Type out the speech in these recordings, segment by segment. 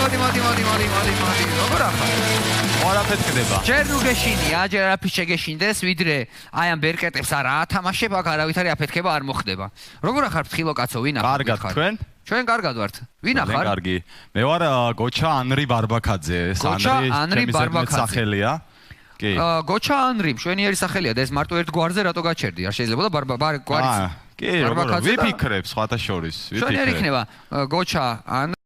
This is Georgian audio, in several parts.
როგორ ახლა? არაფერი ხდება. ჯერ ნუ გეშინია, ჯერ არაფერი შეგეშინდეს, ვიდრე აი ამ ბერკეტებს არა ათამაშებ, აქ არავითარი აფეთქება არ მოხდება. როგორ ახარ ფრთხილო კაცო, ვინ ახარ? კარგად თქვენ? ჩვენ კარგად ვართ. ვინ ახარ? კარგი. მე ვარ გოჩა ანრი ბარბაკაძე. ანრი ბარბაკაძე. სახელია. კი. გოჩა ანრი, მშვენიერი სახელია და ეს მარტო ერთ გვარზე რატო გაჩერდი? არ შეიძლება და გვარიც. კი, როგორ ვიფიქრებ სხვათა შორის, ვიფიქრებ. მშვენიერი იქნება გოჩა ანრი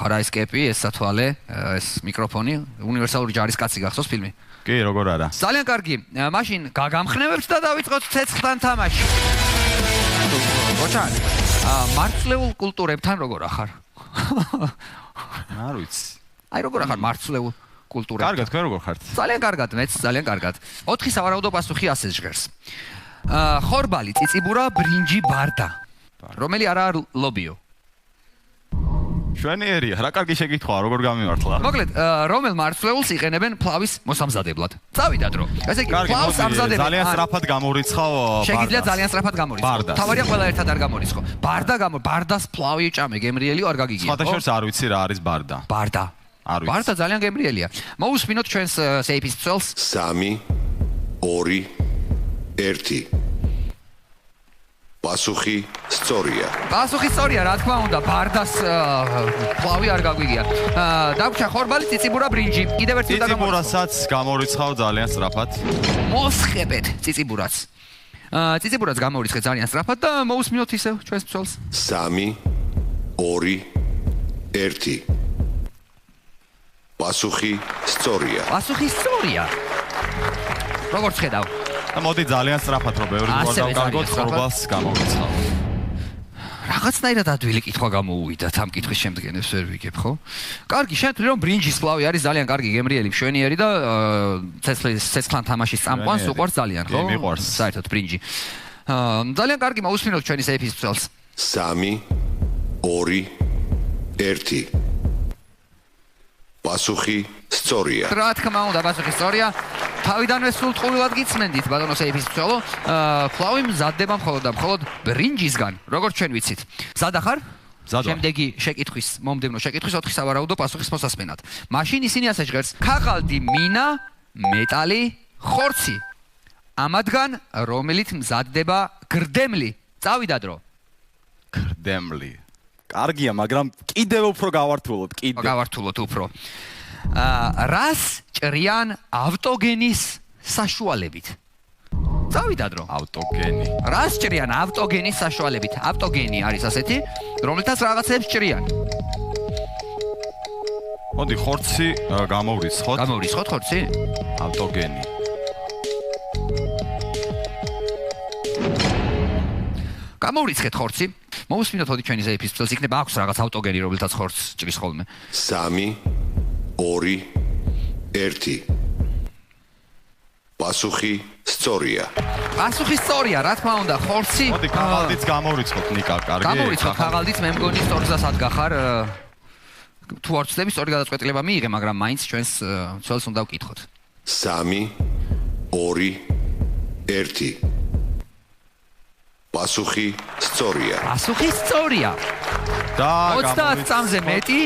ხარა ეს კეპი, ეს სათვალე, ეს მიკროფონი, უნივერსალური ჯარისკაცი გახსოვს ფილმი? კი, როგორ არა. ძალიან კარგი. მაშინ გაგამხნევებთ და დავიწყოთ ცეცხლთან თამაში. გოჩა, მარცვლეულ კულტურებთან როგორ ახარ? არ ვიცი. აი როგორ ახარ მარცვლეულ კულტურებთან? კარგად, თქვენ როგორ ხართ? ძალიან კარგად, მეც ძალიან კარგად. 4 სავარაუდო პასუხი ასე ჟღერს. ხორბალი, წიწიბურა, ბრინჯი, ბარდა. რომელი არაა ლობიო? შვენიერია, რა კარგი შეკითხვაა, როგორ გამიმართლა? მოკლედ, რომელ მარცვლეულს იყენებენ ფლავის მოსამზადებლად? წავიდა დრო. ესე იგი, ფლავს ამზადებენ. ძალიან სწრაფად გამორიცხავ ბარდას. შეგიძლია ძალიან სწრაფად გამორიცხო. თავარია ყველა ერთად არ გამორიცხო. ბარდას ფლავი ჭამე, გემრიელი არ გაგიგია. სხვათა შორის არ ვიცი რა არის ბარდა. ბარდა. არ ვიცი. ბარდა ძალიან გემრიელია. მოусმინოთ ჩვენს სეიფის წელს. 3 2 1 პასუხი სწორია. პასუხი სწორია, რა თქმა უნდა, ბარდას ფლავი არ გაგვიგია. დაგვრჩა ხორბალი, წიწიბურა, ბრინჯი. კიდევ ერთი უნდა გამორიცხო. წიწიბურასაც გამორიცხავ ძალიან სწრაფად. მოსხებეთ წიწიბურაც. წიწიბურაც გამორიცხე ძალიან სწრაფად და მოусმინოთ ისევ ჩვენს წელს. 3 2 1 პასუხი სწორია. პასუხი სწორია. როგორც ხედავ? და მოდი ძალიან სწრაფად რომ ბევრი გვარ დავკარგოთ ხორბალს გამოვიცხავ. რაღაცნაირად ადვილი კითხვა გამოუვიდათ ამ კითხვის შემდგენებს ვერ ვიგებ, ხო? კარგი, შენ თვლი რომ ბრინჯის ფლავი არის ძალიან კარგი, გემრიელი, მშვენიერი და ცეცხლთან თამაშის წამყვანს უყვარს ძალიან, ხო? მიყვარს. საერთოდ ბრინჯი. ძალიან კარგი, მოусმინოთ ჩვენი სეიფის წელს. 3 2 1 პასუხი სწორია. რა თქმა უნდა, პასუხი სწორია. თავიდანვე სულტყუილად გიწმენდით, ბატონო სეიფის წელო. ფლავი მზადდება მხოლოდ და მხოლოდ ბრინჯისგან, როგორც ჩვენ ვიცით. მზად ახარ? შემდეგი შეკითხვის, მომდევნო შეკითხვის 4 სავარაუდო პასუხის მოსასმენად. მაშინ ისინი ასე ჟღერს: ქაღალდი, მინა, მეტალი, ხორცი. ამათგან რომელით მზადდება გრდემლი? წავიდა დრო. გრდემლი. კარგია, მაგრამ კიდევ უფრო გავართულოთ, კიდევ. გავართულოთ უფრო. რას ჭრიან ავტოგენის საშუალებით? წავიდა დრო. ავტოგენი. რას ჭრიან ავტოგენის საშუალებით? ავტოგენი არის ასეთი, რომელთაც რაღაცებს ჭრიან. მოდი ხორცი გამოვრიცხოთ. გამოვრიცხოთ ხორცი? ავტოგენი. გამოვრიცხეთ ხორცი. მოусმინოთ ოდი ჩვენი ზეიფის წელს, იქნება აქვს რაღაც ავტოგენი, რომელთაც ხორცს ჭრის ხოლმე. 3 2 1 პასუხი სწორია. პასუხი სწორია, რა თქმა უნდა, ხორცი. მოდი ქაღალდიც გამოვრიცხოთ, ნიკა, კარგი. გამოვრიცხოთ ქაღალდიც, მე მგონი სწორ გზას ადგახარ. თუ არ ვცდები, სწორი გადაწყვეტილება მიიღე, მაგრამ მაინც ჩვენს წელს უნდა ვკითხოთ. 3 2 1 პასუხი სწორია. პასუხი სწორია. და 30 წამზე მეტი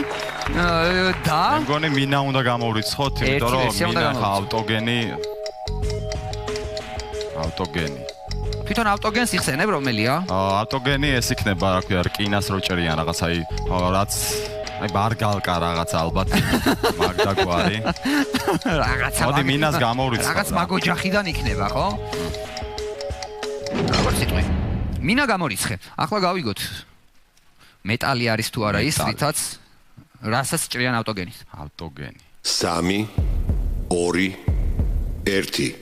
და მე მგონი მინა უნდა გამოვრიცხოთ, იმიტომ რომ მინა ავტოგენი. თვითონ ავტოგენს იხსენებ რომელია? ავტოგენი ეს იქნება, რა ქვია, რკინას რო ჭრიან რაღაც, აი რაც აი ბარგალკა რაღაც ალბათ მაგდა გვარი. რაღაცა. მოდი მინას გამოვრიცხავ. რაღაც მაგოჯახიდან იქნება, ხო? როგორც იტყვი. მინა გამორიცხე. ახლა გავიგოთ. მეტალი არის თუ არა ის, რითაც რასაც ჭრიან ავტოგენის? ავტოგენი. 3 2 1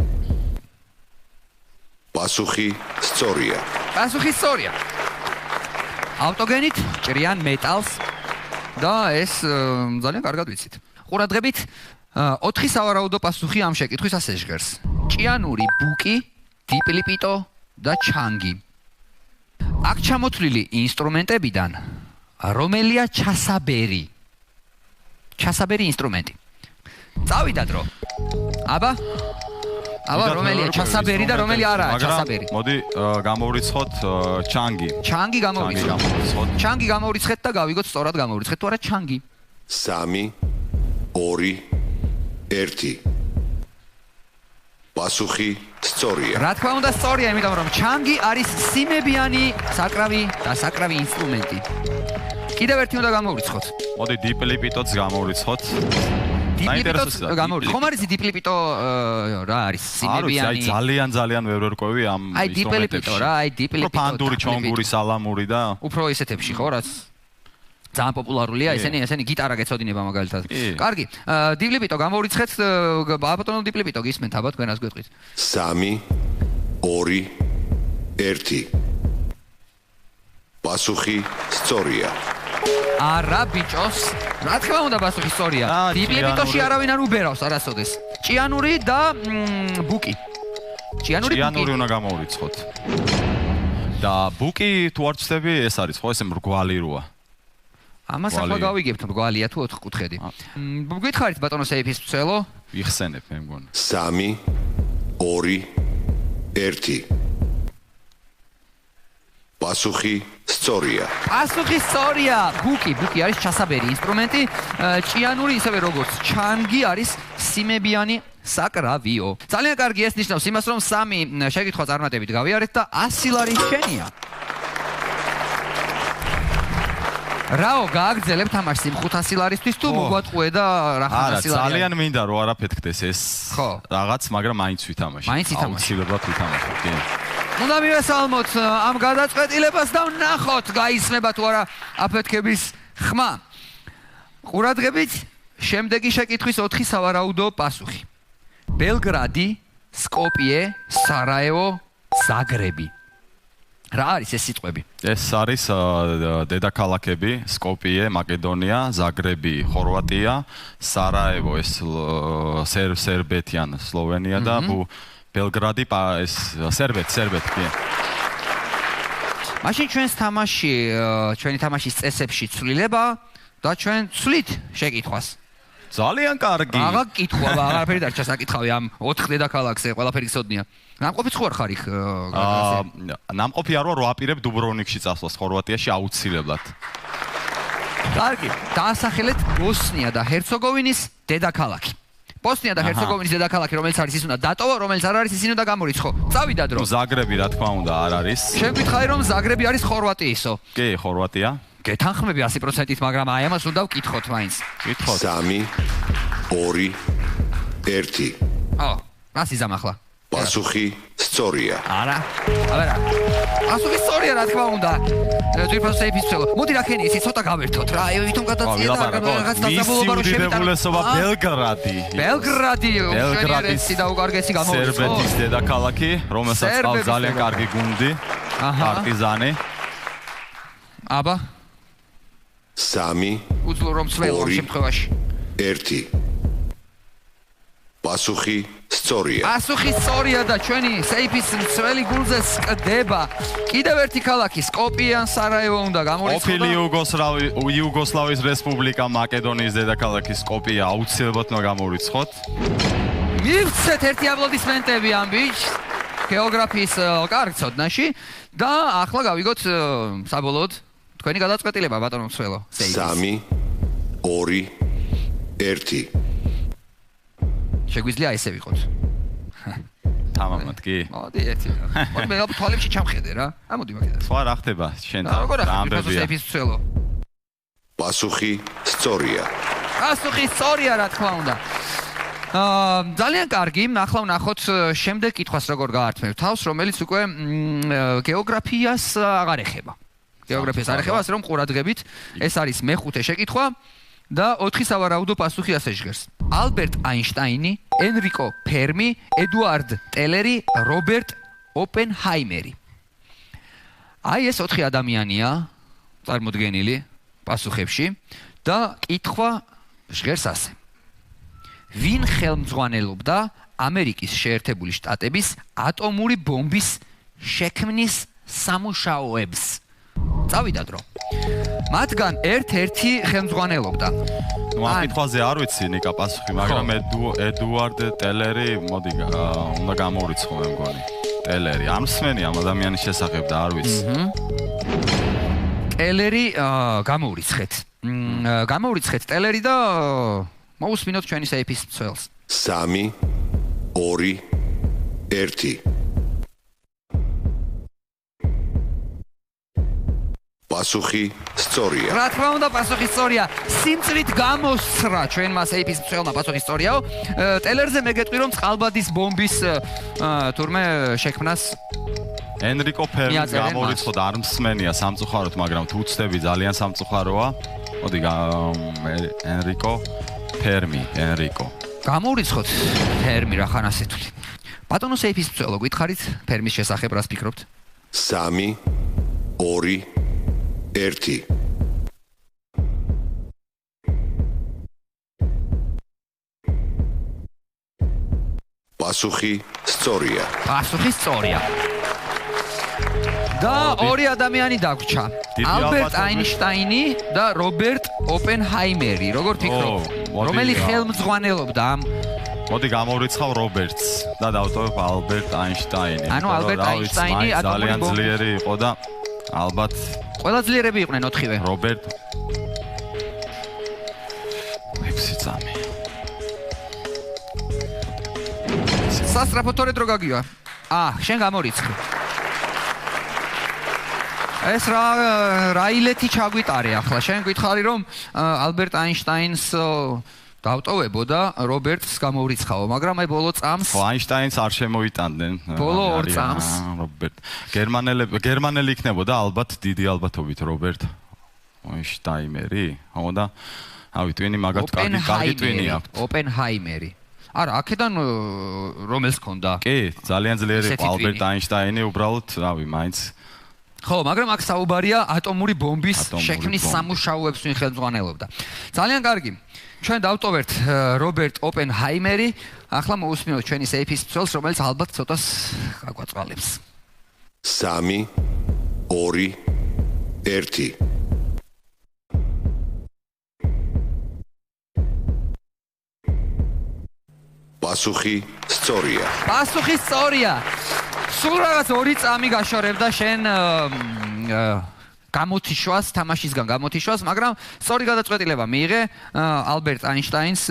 პასუხი სწორია. პასუხი სწორია. ავტოგენით ჭრიან მეტალს და ეს ძალიან კარგად ვიცით. ყურადღებით 4 სავარაუდო პასუხი ამ შეკითხვის ასე ჟღერს. ჭიანური, ბუკი, დიპლიპიტო და ჩანგი. აქ ჩამოთვლილი ინსტრუმენტებიდან რომელია ჩასაბერი? ჩასაბერი ინსტრუმენტი. წავიდა დრო. აბა რომელია ჩასაბერი და რომელი არაა ჩასაბერი? მოდი გამოვრიცხოთ ჩანგი. ჩანგი გამოვრიცხოთ. ჩანგი გამოვრიცხეთ და გავიგოთ სწორად გამოვრიცხეთ თუ არა ჩანგი. 3 2 1 პასუხი სწორია. რა თქმა უნდა სწორია, იმიტომ რომ ჩანგი არის სიმებიანი საკრავი და საკრავი ინსტრუმენტი. კიდევ ერთი უნდა გამოვრიცხოთ. მოდი დიპლიპიტოც გამოვრიცხოთ. დიპლიპიტოც გამოვრიცხოთ. ხომ არის დიპლიპიტო რა არის? სიმებიანი. აი ძალიან ვერ ვერკვევი ამ ინსტრუმენტებში. აი დიპლიპიტო რა, აი დიპლიპიტო. ფანდური, ჩონგური, სალამური და უფრო ისეთებში ხო რაც ძალიან პოპულარულია, ესენი გიტარა გეცოდინება მაგალითად. კარგი, დიპლიპიტო გამოვრიცხეთ, ბატონო დიპლიპიტო გისმენთ, აბა თქვენას გვეტყვით. 3 2 1 პასუხი სწორია. არა ბიჭოს, რა თქმა უნდა პასუხი სწორია. დიპლიპიტოში არავინ არ უბერავს არასოდეს. ჭიანური და ბუკი. ჭიანური უნდა გამოვრიცხოთ. და ბუკი თუ არ ვწდები, ეს არის ხო, ესე მრგვალი როა. ამას ახლა გავიგებთ, მრგვალია თუ 4 კუთხედი. გითხარით ბატონო სეიფის მცველო? იხსენებ მე მგონი. 3 2 1 პასუხი სწორია. პასუხი სწორია. ბუკი არის ჩასაბერი ინსტრუმენტი, ჭიანური ისევე როგორც ჩანგი არის სიმებიანი საკრავიო. ძალიან კარგი, ეს ნიშნავს იმას, რომ 3 შეკითხვა წარმატებით გავიარეთ და 100 ლარი შენია. რაო გააგრძელებ თამაშს იმ 500 ლარისთვის თუ მოგვატყუე და რა 500 ლარი? ძალიან მინდა რომ არ აფეთქდეს ეს რაღაც, მაგრამ მაინც ვითამაშე. აუცილებლად ვითამაშე. უნდა მივესალმოთ ამ გადაწყვეტილებას და ვნახოთ გაისმება თუ არა აფეთქების ხმა. ყურადღებით შემდეგი შეკითხვის 4 სავარაუდო პასუხი. ბელგრადი, სკოპიე, სარაევო, ზაგრები. რა არის ეს სიტყვები? ეს არის დედაქალაქები, სკოპიე, მაკედონია, ზაგრები, ხორვატია, სარაევო, ეს სერბეთი ან სლოვენია და ბელგრადი ეს სერბეთი კი. მაშინ ჩვენი თამაშის წესებში ცვლილება და ჩვენ ცვლით შეკითხვას. ძალიან კარგი. რაღა კითხვა, აღარაფერი დარჩა საკითხავი ამ 4 დედაქალაქზე, ყველაფერი გსოდნია. ნამყოფი ხო არ ხარ იქ? ნამყოფი არ ვარ, ვაპირებ დუბროვნიკში წასვლას, ხორვატიაში აუცილებლად. კარგი, დაასახელეთ ბოსნია და ჰერცეგოვინის დედაქალაქი. ბოსნია და ჰერცეგოვინის დედაქალაქი, რომელიც არის ის უნდა დატოვო, რომელიც არ არის ისინი უნდა გამორიცხო. წავიდა დრო. ზაგრები რა თქმა უნდა არ არის. შევკითხავი რომ ზაგრები არის ხორვატიისო. კი, ხორვატია. გეთანხმები 100%-ით, მაგრამ აი ამას უნდა ვკითხოთ მაინც. კითხოთ. 3 2 1 რას იზამ ახლა? პასუხი სწორია. არა. აბა. პასუხი სწორია, რა თქმა უნდა. ძირფას სეიფის მცველო. მოდი რა ხენი ისი ცოტა გავერთოთ რა. აი ვითომ გადაწია და რაღაც დასაბოლოება რომ შემიტანებულესობა ბელგრადი. ბელგრადის და უკარგესი გამოვიდა. სერბეთის დედაქალაქი, რომელსაც ყავს ძალიან კარგი გუნდი. პარტიზანი. აბა. 3 უძლო რომ ცველო შემთხვევაში. 1 პასუხი სწორია. პასუხი სწორია და ჩვენი სეიფის მცველი გულზე სკდება. კიდევ ერთი ქალაქი, სკოპიე ან სარაევო უნდა გამორიცხო. ყოფილი იუგოსლავიის რესპუბლიკა მაკედონიის დედაქალაქი სკოპიე აუცილებლად უნდა გამორიცხოთ. მივცეთ ერთი აპლოდისმენტები ამ ბიჭს გეოგრაფიის კარგ ცოდნაში და ახლა გავიგოთ საბოლოოდ თქვენი გადაწყვეტილება ბატონო მცველო. 3 2 1 შეგვიძლია ესე ვიყოთ. თამამად კი. მოდი ერთი. მოდი მე თვალებში ჩამხედე რა. ამოდი მაგედა. სხვა რა ხდება შენთან? ამბებია. პასუხი სწორია. პასუხი სწორია რა თქმა უნდა. ძალიან კარგი, ახლა ვნახოთ შემდეგ კითხვას როგორ გაართმევ თავს, რომელიც უკვე გეოგრაფიას აღარ ეხება. გეოგრაფიის არხება, ასე რომ ყურადღებით, ეს არის მეხუთე შეკითხვა და 4 სავარაუდო პასუხი ასე ჟღერს. ალბერტ აინშტაინი, ენრიკო ფერმი, ედუარდ ტელერი, რობერტ ოპენჰაიმერი. აი ეს 4 ადამიანია წარმოდგენილი პასუხებში და კითხვა ჟღერს ასე. ვინ ხელმძღვანელობდა ამერიკის შეერთებული შტატების ატომური ბომბის შექმნის სამუშაოებს? წავიდა დრო. მათგან ერთ-ერთი ხელმძღვანელობდა. ნუ ამ კითხვაზე არ ვიცი ნიკა პასუხი, მაგრამ ედუარდ ტელერი, მოდი უნდა გამოვრიცხო მე მგონი. ტელერი, არ მსმენი ამ ადამიანის შესახებ და არ ვიცი. ტელერი გამოვრიცხეთ. გამოვრიცხეთ ტელერი და მოусმინოთ ჩვენი საიფის მცველს. 3 2 1 პასუხი სწორია. რა თქმა უნდა, პასუხი სწორია. სიმწრით გამოსცრა ჩვენმა საიფის მცველმა პასუხი სწორიაო. ტელერზე მე გეტყვი რომ წყალბადის ბომბის თურმე შექმნას ენრიკო ფერმის გამოვრიცხო და არ მსმენია სამწუხაროდ, მაგრამ თუ უცდები ძალიან სამწუხაროა. მოდი ენრიკო ფერმი, ენრიკო. გამოვრიცხოთ ფერმი რა ხან ასეთული. ბატონო საიფის მცველო, გითხარით ფერმის შესახებ რას ფიქრობთ? 3 2 1 პასუხი სწორია. პასუხი სწორია. და ორი ადამიანი დაგვრჩა. ალბერტ აინშტაინი და რობერტ ოპენჰაიმერი. როგორ ფიქრობ? რომელი ხელმძღვანელობდა ამ? მოდი გამოვრიცხავ რობერტს და დავტოვებ ალბერტ აინშტაინი. ანუ ალბერტ აინშტაინი ძალიან ძლიერი იყო და ალბათ ყველა ძლიერები იყვნენ 4-ვე. რობერტ 6 წამი. სასწრაფო თორე დრო გაგივა. შენ გამორიცხე. ეს რა ილეთი ჩაგვიტარე ახლა. შენ გითხარი რომ ალბერტ აინშტაინს დავტოვებო და რობერტს გამოვრიცხავო, მაგრამ აი ბოლო წამს აინშტაინს არ შემოიტანდნენ. ბოლო 2 წამს რობერტ გერმანელი იქნებოდა ალბათ დიდი ალბათობით რობერტ აინშტაინერი. ხო და ავი ტვინი მაგათ კარგი ტვინი აქვს. ოპენჰაიმერი. არა, აქედან რომელს ქონდა? კი, ძალიან ძლიერი იყო ალბერტ აინშტაინი, უბრალოდ, რავი, მაინც. ხო, მაგრამ აქ საუბარია ატომური ბომბის შექმნის სამუშაოებს ვინ ხელმძღვანელობდა. ძალიან კარგი. ჩვენ დავტოვებთ რობერტ ოპენჰაიმერი. ახლა მოусმინოთ ჩვენი საიფის მცველს, რომელიც ალბათ ცოტას გაგვაწვალებს. 3 2 1 პასუხი სწორია. პასუხი სწორია. სულ რაღაც 2 წამი გაშორებდა შენ გამოთიშვას, თამაშისგან გამოთიშვას, მაგრამ სწორი გადაწყვეტილება მიიღე. ალბერტ აინშტაინს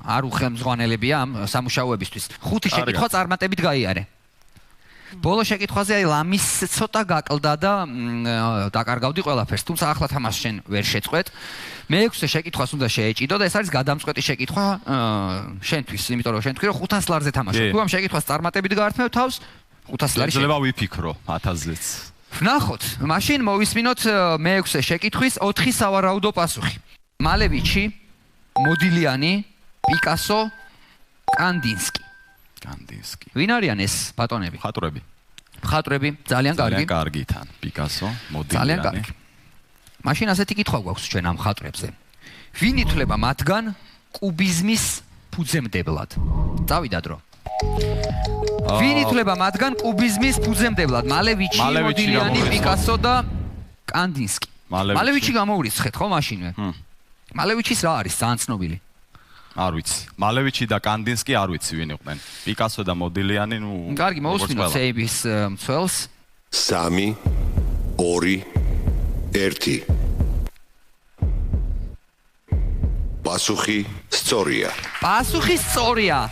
არ უხელმძღვანელებია ამ სამუშაოებისთვის. 5 შეკითხვა წარმატებით გაიარე. ბოლო შეკითხვაზე აი ლამის ცოტა გაკლდა და დაკარგავდი ყველაფერს, თუმცა ახლა თამაშს შენ ვერ შეწყვეტ. მე-6 შეკითხვას უნდა შეეჭიდო და ეს არის გადამწყვეტი შეკითხვა შენთვის, იმიტომ რომ შენ თქვი რომ 500 ლარზე თამაშობ. თუ ამ შეკითხვას წარმატებით გაართმევ თავს, 500 ლარი შეიძლება ვიფიქრო 1000-ზეც. ვნახოთ, მაშინ მოვისმინოთ მე-6 შეკითხვის 4 სავარაუდო პასუხი. მალევიჩი, მოდილიანი, პიკასო, კანდინსკი. კანდინსკი. ვინ არიან ეს ბატონები? მხატვრები. მხატვრები, ძალიან კარგი. ძალიან კარგი თან, პიკასო, მოდილიანი. ძალიან კარგი. მაშინ ასეთი კითხვა გვაქვს ჩვენ ამ მხატვრებზე. ვინ ითვლება მათგან კუბიზმის ფუძემდებლად? წავიდა დრო. ვინ ითვლება მათგან კუბიზმის ფუძემდებლად? მალევიჩი, მოდილიანი, პიკასო და კანდინსკი. მალევიჩი გამოვრიცხეთ ხო მაშინვე? მალევიჩის რა არის? ძალიან ცნობილი. არ ვიცი. მალევიჩი და კანდინსკი არ ვიცი ვინ იყვნენ. პიკასო და მოდილიანი, ნუ კარგი, მოусმინოთ საიბის მცველს. 3 2 1 პასუხი სწორია. პასუხი სწორია.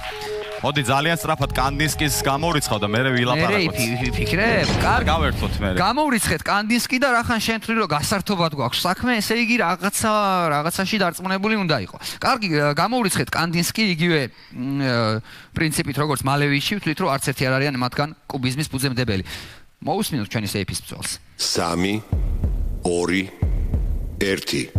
მოდი ძალიან სწრაფად კანდინსკის გამოვრიცხავ და მე ვილაპარაკოთ. მე ვიფიქრებ. კარგი. გავერთოთ მე. გამოვრიცხეთ კანდინსკი და რახან შენ თვლი რომ გასართობად გვაქვს საქმე, ესე იგი რაღაცაში დარწმუნებული უნდა იყო. კარგი, გამოვრიცხეთ კანდინსკი იგივე პრინციპით როგორც მალევიჩი, ვთვლით რომ არც ერთი არ არიან მათგან კუბიზმის ფუძემდებელი. მოусმინოთ ჩვენი საიფის მცველს. 3 2 1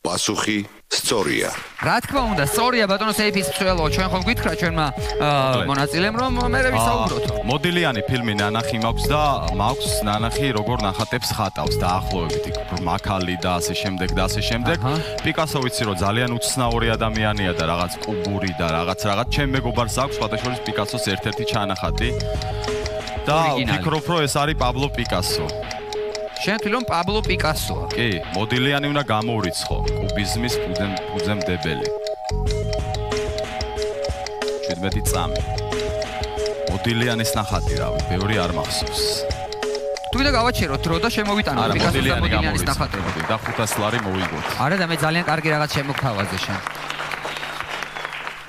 პასუხი სწორია. რა თქმა უნდა, სწორია ბატონო სეიფის მცველო, ჩვენ ხომ გითხრა ჩვენმა მონაწილემ რომ მე ვისაუბროთ. მოდილიანი ფილმი ნანახი მაქვს და მაქვს ნანახი როგორ ნახატებს ხატავს დაახლოებით იქ მაკალი და ასე შემდეგ და ასე შემდეგ. პიკასო ვიცი რომ ძალიან უცნაური ადამიანია და რაღაც კუბური და რაღაც ჩემ მეგობარს აქვს სხვადასხვა პიკასოს ერთ-ერთი ჩანახატი. და ვფიქრობ რომ ეს არის პაბლო პიკასო. შენ თვითონ პაბლო პიკასოა. კი, მოდილიანი უნდა გამოურიცხო, კუბიზმის ფუძემდებელი. 17 წამი. მოდილიანის ნახატი რავი, ბევრი არ მახსოვს. თუ ვიდა გავაჩეროთ დრო და შემოვიტანოთ პიკასოს და მოდილიანის ნახატები და 500 ლარი მოვიგოთ. არა და მე ძალიან კარგი რაღაც შემოგთავაზე შენ.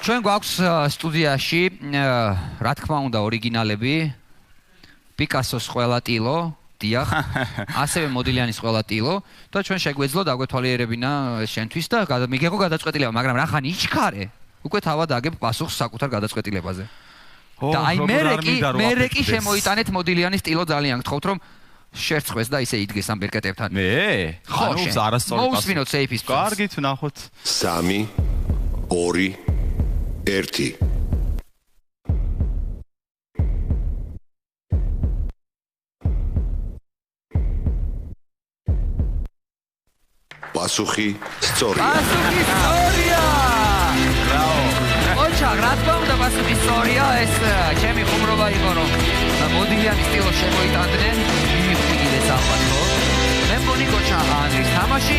ჩვენ გვაქვს სტუდიაში, რა თქმა უნდა, ორიგინალები. პიკასოს ყველა ტილო დიახ, ასევე მოდილიანის ყველა ტილო და ჩვენ შეგვეძლო დაგვეთვალიერებინა შენთვის და მიგეღო გადაწყვეტილება, მაგრამ რა ხან იჩქარე? უკვე თავად აგებ პასუხს საკუთარ გადაწყვეტილებაზე. და აი მე კი შემოიტანეთ მოდილიანის ტილო ძალიან გთხოვთ რომ შერცხვეს და ისე იდგეს ამ ბერკეტებთან. მე? ხო, არასწორი პასუხი. მოусმინოთ სეიფის წელს. კარგით ვნახოთ. 3 2 1 პასუხი სწორია. პასუხი სწორია. ბრავო. ოჩა, რა თქმა უნდა პასუხი სწორია, ეს ჩემი ხუმრობა იყო რომ მოდილიანის სტილო შემოიტანდნენ, მიხვიდეს ალბათ ხო? მე მგონი კოჩა ანდრის თამაში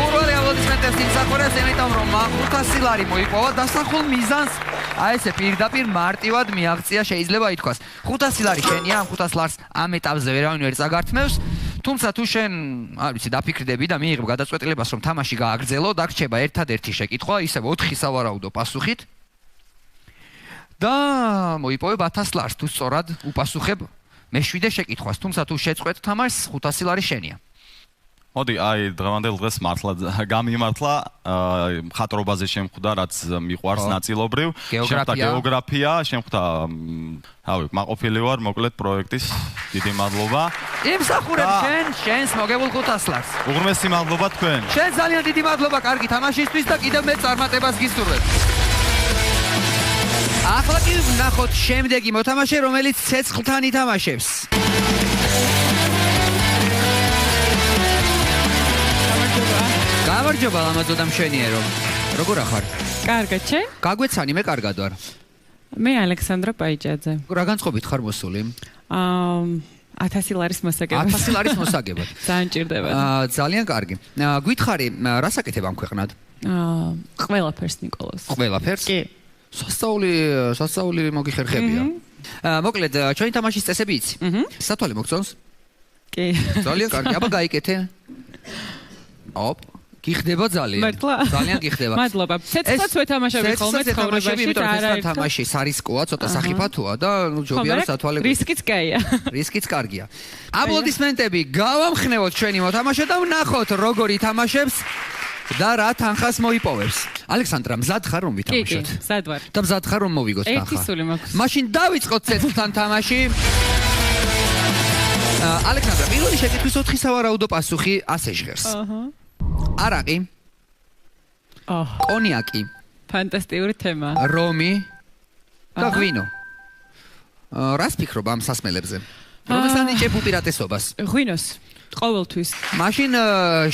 უბრალოდ აპლოდისმენტებს იმსახურებს, იმიტომ რომ 500 ლარი მოიპოვა დასახულ მიზანს. აი ესე პირდაპირ მარტივად მიაღწია შეიძლება ითქვას. 500 ლარი შენია, ამ 500 ლარს ამ ეტაპზე ვერავინ ვერ წაგართმევს. თუმცა თუ შენ, არ ვიცი, დაფიქრდები და მიიღებ გადაწყვეტილებას, რომ თამაში გააგრძელო, დაგრჩება ერთადერთი შეკითხვა, ისევ 4 სავარაუდო პასუხით. და მოიპოვებ 1000 ლარს, თუ სწორად უპასუხებ მე-7 შეკითხვას, თუმცა თუ შეწყვეტ თამაშს, 500 ლარი შენია. მოდი, აი, დღევანდელ დღეს მართლა გამიმართლა, მხატვრობაზე შემხვდა, რაც მიყვარს ნაწილობრივ, შემხვდა გეოგრაფია, შემხვდა, რავი, მაყოფილი ვარ, მოკლედ პროექტის დიდი მადლობა. იმსახურებ შენს მოგებულ 500 ლარს. უღრმესი მადლობა თქვენ. შენ ძალიან დიდი მადლობა კარგი თამაშისთვის და კიდევ მე წარმატებას გისურვებ. ახლა კი ვნახოთ შემდეგი მოთამაშე, რომელიც ცეცხლთან ითამაშებს. გამარჯობა ლამაზო და მშვენიერო. როგორ ახარ? კარგად, შენ? გაგვეცანი, მე კარგად ვარ. მე ალექსანდრა პაიჭაძე. რა განწყობით ხარ მოსული? 1000 ლარის მოსაგებად. 1000 ლარის მოსაგებად. ძალიან ჭირდება. ძალიან კარგი. გითხარი, რა საკეთებ ამ ქვეყნად? ყველაფერს ნიკოლოს. ყველაფერს? კი. სასწაული მოგიხერხებია. მოკლედ, ჩვენი თამაშის წესები იცი? სათვალე მოგწონს? კი. ძალიან კარგი. აბა გაიკეთე. ოპ. გიხდება ძალიან. ძალიან გიხდება. მადლობა. ცეცხლაც ვეთამაშები ხოლმე ცხოვრებაში და არა ერთ თამაში სარისკოა, ცოტა სახიფათოა და ნუ ჯობია რომ სათვალე. რისკიც კაია. რისკიც კარგია. აპლოდისმენტები გავამხნევოთ ჩვენი მოთამაშე და ვნახოთ როგორ ითამაშებს და რა თანხას მოიპოვებს. ალექსანდრა, მზად ხარ რომ ვითამაშოთ? კი, მზად ვარ. და მზად ხარ რომ მოვიგოთ თანხა? ერთი სული მაქვს. მაშინ დავიწყოთ ცეცხლთან თამაში. ალექსანდრა, პირველი შეკითხვის 4 სავარაუდო პასუხი ასე ჟღერს. არაყი. კონიაკი. ფანტასტიკური თემა. რომი და ღვინო. რას ფიქრობ ამ სასმელებზე? რომეს ანიჭებ უპირატესობას? ღვინოს. ყოველთვის. მაშინ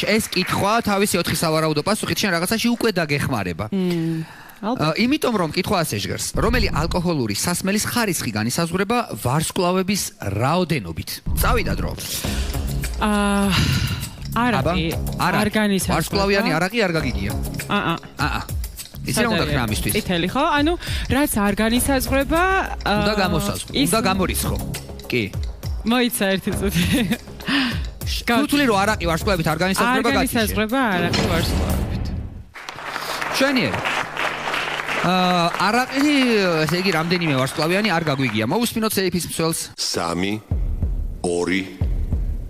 ეს კითხვა თავისი 4 სავარაუდო პასუხით შენ რაღაცაში უკვე დაგეხმარება. იმიტომ რომ კითხვა ასე ჟღერს, რომელი ალკოჰოლური სასმელის ხარისხი განისაზღვრება ვარსკვლავების რაოდენობით? წავიდა დრო. არაყი. არ განისაზღვრება. ვარსკვლავიანი არაყი არ გაგიგია. ისე უნდა ხნა ამისთვის. წითელი ხო? ანუ რაც არ განისაზღვრება, უნდა გამოსაზღვრო, უნდა გამორიცხო. კი. მოიცა ერთი წუთი. გუთვლი რომ არაყი ვარსკვლავებით არ განისაზღვრება გაგიგია. არ განისაზღვრება არაყი ვარსკვლავებით. შვენიერი. არაყი, ესე იგი რამდენიმე ვარსკვლავიანი არ გაგვიგია. მოусმინოთ სეიფის მსვლელს. 3 2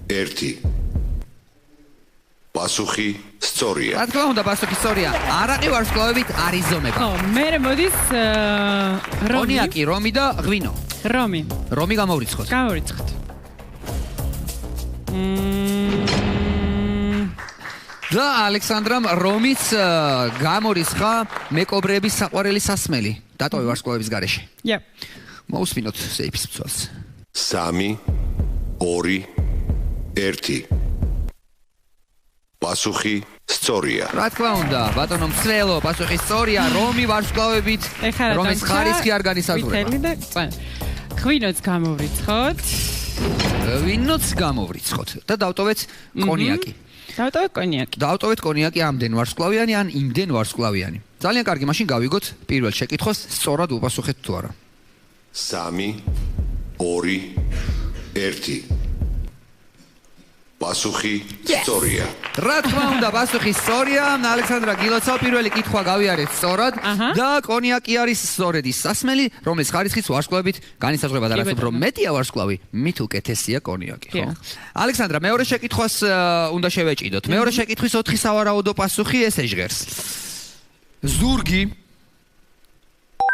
1 პასუხი სწორია. რა თქმა უნდა, პასუხი სწორია. არაყი ვარსკვლავებით არიზომება. ხო, მე მოდის რომი. კონიაკი, რომი და ღვინო. რომი. რომი გამოვრიცხოთ. გამოვრიცხოთ. და ალექსანდრამ რომიც გამორიცხა მეკობრეების საყვარელი სასმელი. დატოვე ვარსკვლავების გარეშე. Ja. მოусმინოთ სეიფის მცველს. 3 2 1 პასუხი სწორია. რა თქმა უნდა, ბატონო მცველო, პასუხი სწორია. რომი ვარსკვლავებით, რომის ხარისხი არ განისაზღვრება. ღვინოც გამოვრიცხოთ. ღვინოც გამოვრიცხოთ და დავტოვეთ კონიაკი. დავტოვეთ კონიაკი. დავტოვეთ კონიაკი ამდენ ვარსკვლავიანი ან იმდენ ვარსკვლავიანი. ძალიან კარგი, მაშინ გავიგოთ პირველ შეკითხვას სწორად უპასუხეთ თუ არა. 3 2 1 პასუხი სწორია. რა თქმა უნდა, პასუხი სწორია. ალექსანდრა გილოცავ, პირველი კითხვა გავიარეთ სწორად და კონიაკი არის სწორედ ის სასმელი, რომელიც ხარისხის ვარსკვლავებით განისაზღვრება და რაც უფრო მეტია ვარსკვლავი, მით უკეთესია კონიაკი, ხო? ალექსანდრა, მეორე შეკითხვას უნდა შევეჭიდოთ. მეორე შეკითხვის 4 სავარაუდო პასუხი ესე ჟღერს. ზურგი,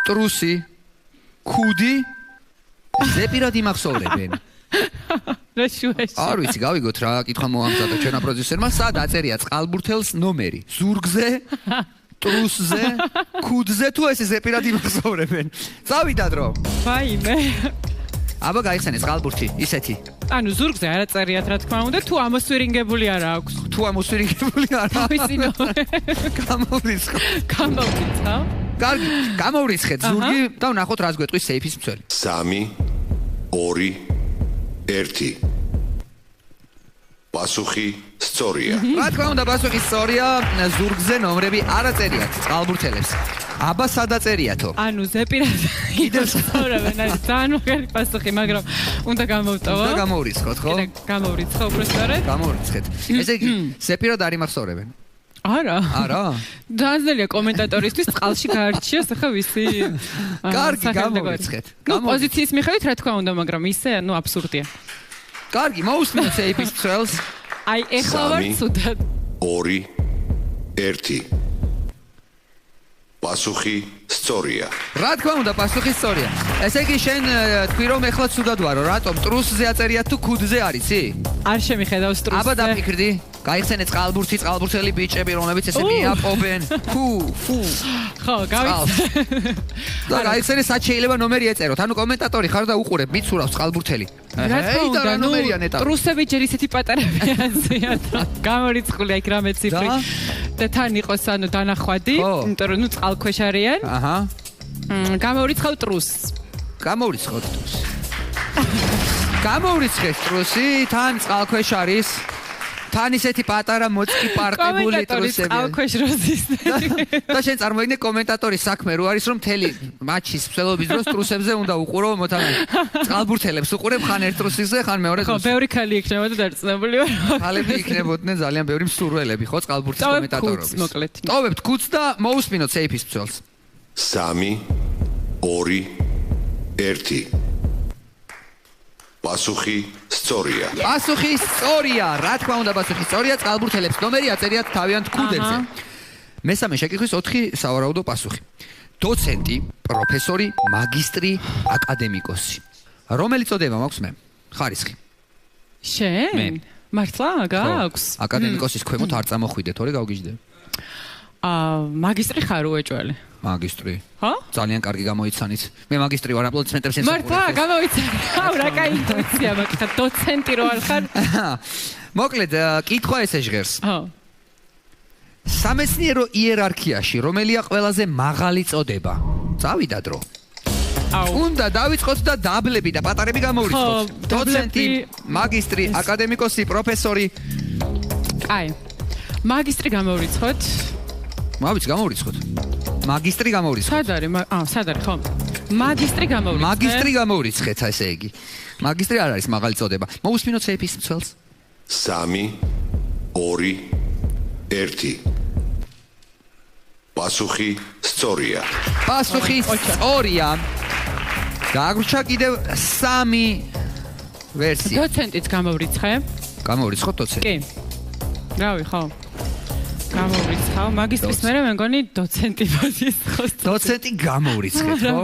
ტრუსი, ქუდი, ზეპირად იმახსოვრებენ. რა შუაში? არ ვიცი, გავიგოთ რა კითხვა მოამზადა ჩვენმა პროდიუსერმა, სად აწერია წყალბურთელს ნომერი? ზურგზე, ტრუსზე, ქუდზე თუ ესე ზეპირად იმახსოვრებენ? წავიდა დრო. ვაიმე. აბა გაიხსენე წყალბურთი, ისეთი. ანუ ზურგზე არ აწერიათ რა თქმა უნდა, თუ ამოსვირინგებული არა აქვს. თუ ამოსვირინგებული არა. ვიცინო. გამოვრიცხო. გამოვრიცხო. კარგი, გამოვრიცხეთ ზურგი და ვნახოთ რას გვეტყვის სეიფის მცველი. 3 2 1 პასუხი სწორია. რა თქმა უნდა, პასუხი სწორია. ზურგზე ნომრები არ აწერიათ წყალბურთელებს. აბა სად აწერიათო? ანუ ზეპირად კიდევ სწორებენ, არის ძალიან მაგარი პასუხი, მაგრამ უნდა გამოვტოვო. და გამოვრიცხოთ, ხო? გამოვრიცხო უფრო სწორედ. გამოვრიცხეთ. ესე იგი, ზეპირად არ იმახსოვრებენ. არა. არა. დაძელია კომენტატორისთვის წყალში გაარჩიოს ახლა ვისი. კარგი, გამოვრიცხეთ. პოზიციის მიხედვით რა თქმა უნდა, მაგრამ ისე, ნუ აბსურდია. კარგი, მოусმინოთ სეიფის მცველს. აი, ეხლა ვარ ცუდად. 2 1 პასუხი სწორია. რა თქმა უნდა, პასუხი სწორია. ესე იგი, შენ თქვი რომ ეხლა ცუდად ვარო, რატომ? ტრუსზე აწერიათ თუ ქუდზე არიცი? არ შემიხედავს ტრუსზე. აბა დაფიქრდი. გაიხსენე წყალბურთი, წყალბურთელი ბიჭები, რომლებიც ესე მიაპობენ. ფუ. ხო, გავიხსენე. და გაიხსენე სად შეიძლება ნომერი ეწეროთ. ანუ კომენტატორი ხარ და უყურებ, მიცურავს წყალბურთელი. რა თქმა უნდა, ნუ ტრუსები ჯერ ისეთი პატარები არიან. გამორიცხული აქ რამე ციფრი. და თან იყოს ანუ დანახვადი, იმიტომ რომ ნუ წყალქვეშ არიან. აჰა. გამოვრიცხავ ტრუსს. გამოვრიცხოთ ტრუსს. გამოვრიცხეთ ტრუსი, თან წყალქვეშ არის. თან ისეთი პატარა მოწკი პარკებული ტრუსები. წყალქვეშ როზის. და შენ წარმოიდგინე კომენტატორის საქმე რო არის რომ მთელი მატჩის მსვლელობის დროს ტრუსებზე უნდა უყურო მოთან წყალბურთელებს უყურებ ხან ერთ ტრუსზე ხან მეორე ტრუსზე. ხო, ბევრი ქალი იქნებოდა დარწმუნებული ვარ. ქალები იქნებოდნენ ძალიან ბევრი მსურველები ხო წყალბურთის კომენტატორობის. მოკლედ. ტოვებთ ქუდს და მოусმინოთ სეიფის მცველს. 3 2 1 პასუხი სწორია. პასუხი სწორია. რა თქმა უნდა, პასუხი სწორია. წყალბურთელებს ნომერი აწერიათ თავიანთ ქუდებზე. მესამე შეკითხვის 4 სავარაუდო პასუხი. დოცენტი, პროფესორი, მაგისტრი, აკადემიკოსი. რომელი წოდება მაქვს მე? ხარისხი. შენ? მართლა გაქვს? აკადემიკოსის ქვემოთ არ წამოხვიდე, თორე გავგიჟდე. მაგისტრი ხარ უეჭველი. მაგისტრი. ხო? ძალიან კარგი გამოიცანით. მე მაგისტრი ვარ, აპლოდისმენტებს ემსახურებ. მართლა გამოიცანი. აუ, რა კაი ინტუიცია მაქვს, დოცენტი რო არ ხარ. მოკლედ, კითხვა ესე ჟღერს. ხო. სამეცნიერო იერარქიაში რომელია ყველაზე მაღალი წოდება? წავიდა დრო. აუ. უნდა დავიწყოთ და დაბლები და პატარები გამოვრიცხოთ. დოცენტი, მაგისტრი, აკადემიკოსი, პროფესორი. აი. მაგისტრი გამოვრიცხოთ. მავიც გამოვრიცხოთ. მაგისტრი გამოვრიცხოთ. სად არის? სად არის, ხო? მაგისტრი გამოვრიცხეთ. მაგისტრი გამოვრიცხეთ, ესე იგი. მაგისტრი არ არის მაღალი წოდება. მოусმინოთ სეიფის მცველს. 3 2 1 პასუხი სწორია. პასუხი სწორია. დაგვრჩა კიდევ 3 ვერსია. დოცენტიც გამოვრიცხე. გამოვრიცხოთ დოცენტი. კი. რავი, ხო. გამოვრიცხავ, მაგისტრის მერე მე მგონი დოცენტი მოდის ხო? დოცენტი გამოვრიცხეთ, ხო?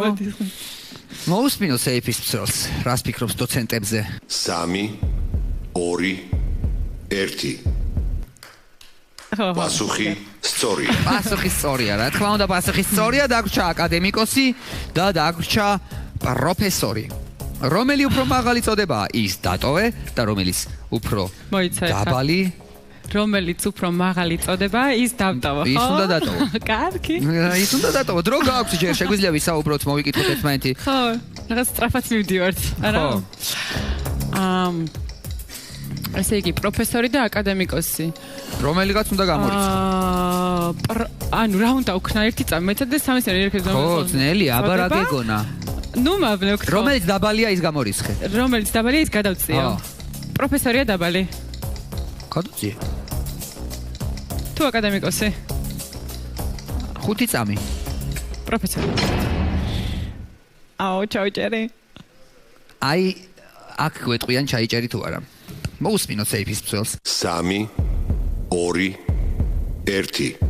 მოусმინო სეიფის ფსოლს. რას ფიქრობს დოცენტებზე? 3 2 1 პასუხი სწორია. პასუხი სწორია, რა თქმა უნდა, პასუხი სწორია, დაგვრჩა აკადემიკოსი და დაგვრჩა პროფესორი. რომელი უფრო მაღალი წოდებაა? ის დატოვე და რომელიც უფრო დაბალი? რომელიც უფრო მაღალი წოდებაა, ის დავტოვო, ხო? ის უნდა დატოვო. კარგი. ის უნდა დატოვო. დრო გაქვს ჯერ შეგვიძლია ვისაუბროთ, მოვიკითხოთ ერთმანეთი. ხო, რაღაც სწრაფად მივდივართ, არა? ესე იგი, პროფესორი და აკადემიკოსი. რომელიღაც უნდა გამორიცხო. ანუ რა უნდა უქნა ერთი წამი, მეცად და სამი წამი ერქებს ხო, ძნელი, აბა რა გეგონა? ნუ მაბნევ ხო. რომელიც დაბალია ის გამორიცხე. რომელიც დაბალია ის გადავწიო. პროფესორია დაბალი. გადავწიე. თუ აკადემიკოსი? 5 წამი. პროფესორი. აუ, ჩაიჭერი. აი, აქ გვეტყვიან ჩაიჭერი თუ არა. მოусმინოთ სეიფის ფსოლს. 3 2 1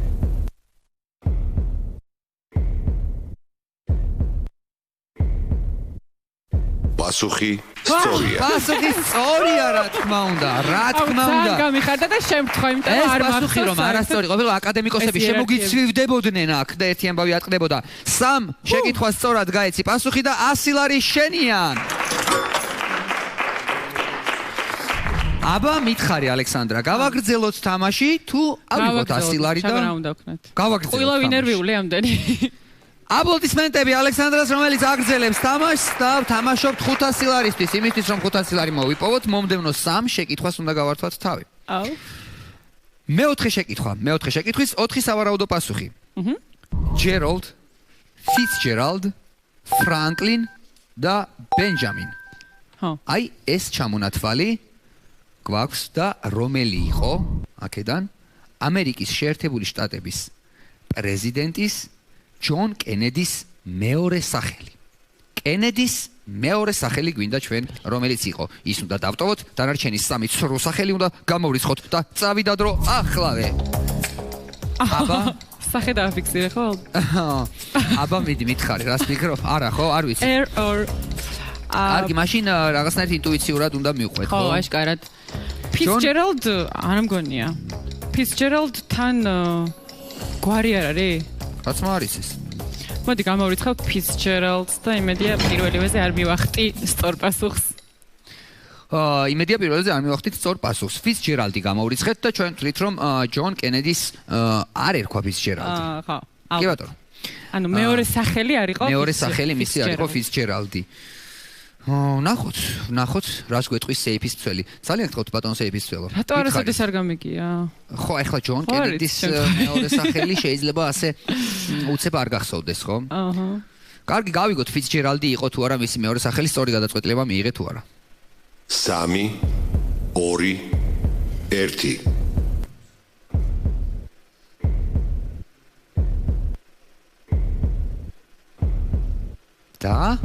პასუხი სწორია. პასუხი სწორია, რა თქმა უნდა, რა თქმა უნდა. თან გამიხარდა და შემთხვე, იმიტომ რომ არ პასუხი რომ არასწორი ყოფილა, აკადემიკოსები შემოგიცვივდებოდნენ აქ და ერთი ამბავი ატყდებოდა. 3 შეკითხვა სწორად გაეცი პასუხი და 100 ლარი შენიან. აბა მითხარი ალექსანდრა, გავაგრძელოთ თამაში თუ ავიღოთ 100 ლარი და რა უნდა ვქნათ? გავაგრძელოთ. ყველა ვინერვიული ამდენი. აპლოდისმენტები ალექსანდრას, რომელიც აგრძელებს თამაშს და თამაშობთ 500 ლარისთვის, იმისთვის რომ 500 ლარი მოვიპოვოთ, მომდევნო 3 შეკითხვას უნდა გავართვათ თავი. აუ. მეოთხე შეკითხვის 4 სავარაუდო პასუხი. ჯერალდ, ფიცჯერალდ, ფრანკლინ და ბენჯამინ. ხო. აი ეს ჩამონათვალი გვაქვს და რომელი იყო აქედან ამერიკის შეერთებული შტატების პრეზიდენტის ჯონ კენედის მეორე სახელი. კენედის მეორე სახელი გვინდა ჩვენ, რომელიც იყო. ის უნდა დავტოვოთ, დანარჩენი 3 სრულ სახელი უნდა გამოვრიცხოთ და წავიდა დრო ახლავე. აბა, სახე დააფიქსირე ხო? აბა მიდი მითხარი, რას ფიქრობ? არა ხო, არ ვიცი. კარგი, მაშინ რაღაცნაირად ინტუიციურად უნდა მივყვეთ, ხო? ხო, აშკარად. ფიცჯერალდ არ მგონია. ფიცჯერალდ თან გვარი არ არის? რაც მარის ის. მოდი გამოვრიცხავ ფიცჯერალდს და იმედია პირველივეზე არ მივახტი სწორ პასუხს. იმედია პირველზე არ მივახტით სწორ პასუხს. ფიცჯერალდი გამოვრიცხეთ და ჩვენ ვთვლით რომ ჯონ კენედის არ ერქვა ფიცჯერალდი. ხო. კი ბატონო. ანუ მეორე სახელი არ იყო? მეორე სახელი მისი არ იყო ფიცჯერალდი. ნახოთ, რას გვეტყვის სეიფის მცველი. ძალიან გთხოვთ ბატონო სეიფის მცველო. რატო არასოდეს არ გამიგია? ხო, ახლა ჯონ კენედის მეორე სახელი შეიძლება ასე უცებ არ გახსოვდეს, ხო? აჰა. კარგი, გავიგოთ ფიცჯერალდი იყო თუ არა მისი მეორე სახელი, სწორი გადაწყვეტილება მიიღე თუ არა. 3 2 1 და